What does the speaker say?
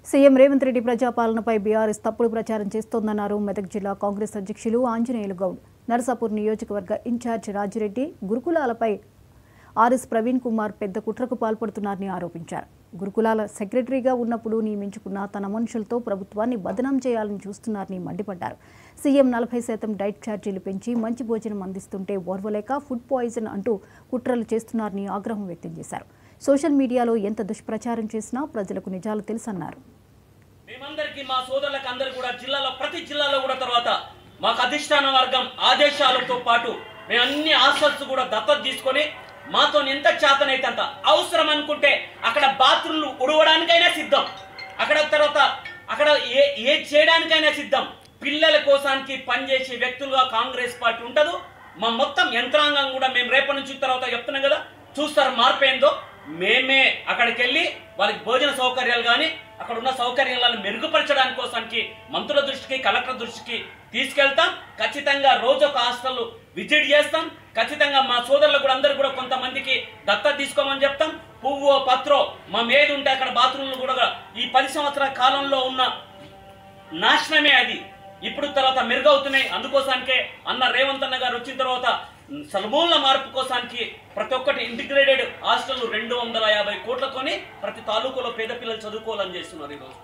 CM Revanth Reddy ప్రజాపాలనపై BRS తప్పుడు ప్రచారం చేస్తోందన్నారు మెదక్ జిల్లా కాంగ్రెస్ అధ్యక్షులు ఆంజనేయులు గౌడ్. నరసాపూర్ నియోజకవర్గ ఇన్ఛార్జ్ రాజిరెడ్డి గురుకులాలపై ఆర్ఎస్ ప్రవీణ్ కుమార్ పెద్ద కుట్రకు పాల్పడుతున్నారని ఆరోపించారు. గురుకులాల సెక్రటరీగా ఉన్నప్పుడు నియమించుకున్న తన మనుషులతో ప్రభుత్వాన్ని బదనాం చేయాలని చూస్తున్నారని మండిపడ్డారు. సీఎం 40% డైట్ ఛార్జీలు పెంచి మంచి భోజనం అందిస్తుంటే ఓర్వలేక ఫుడ్ పాయిజన్ అంటూ కుట్రలు చేస్తున్నారని ఆగ్రహం వ్యక్తం చేశారు. సోషల్ మీడియాలో ఎంత దుష్ప్రచారం చేసినా ప్రజలకు నిజాలు తెలుసన్నారు. మేమందరికీ మా సోదరులకు అందరూ కూడా జిల్లాలో ప్రతి జిల్లాలో కూడా తర్వాత మాకు అధిష్టాన వర్గం ఆదేశాలతో పాటు మేము అన్ని హాస్టల్స్ కూడా దత్తత తీసుకొని మాతో ఎంత చేతనైతే అంత అవసరం అనుకుంటే అక్కడ బాత్రూమ్లు ఉడవడానికైనా సిద్ధం, అక్కడ తర్వాత అక్కడ ఏ చేయడానికైనా సిద్ధం. పిల్లల కోసానికి పనిచేసే వ్యక్తులుగా కాంగ్రెస్ పార్టీ ఉండదు. మా మొత్తం యంత్రాంగం కూడా మేము రేపటి నుంచి తర్వాత చెప్తున్నాం కదా, చూస్తారు మార్పేందో. మేమే అక్కడికి వెళ్ళి వాళ్ళకి భోజన సౌకర్యాలు కానీ అక్కడ ఉన్న సౌకర్యాలను మెరుగుపరచడానికి కోసానికి మంత్రుల దృష్టికి కలెక్టర్ దృష్టికి తీసుకెళ్తాం. ఖచ్చితంగా రోజు ఒక హాస్టల్ విజిట్ చేస్తాం. ఖచ్చితంగా మా సోదరులు కూడా అందరూ కూడా కొంతమందికి దత్తత తీసుకోమని చెప్తాం. పువ్వు పత్రో మా మీద ఉంటే అక్కడ బాత్రూమ్లు కూడా ఈ 10 సంవత్సరాల కాలంలో ఉన్న నాశనమే అది ఇప్పుడు తర్వాత మెరుగవుతున్నాయి. అందుకోసానికే అన్న రేవంత్ అన్న గారు వచ్చిన తర్వాత సమూల మార్పు కోసానికి ప్రతి ఒక్కటి ఇంటిగ్రేటెడ్ హాస్టల్ 250 కోట్లతోని ప్రతి తాలూకాలో పేద పిల్లలు చదువుకోవాలని చేస్తున్నారు ఈరోజు.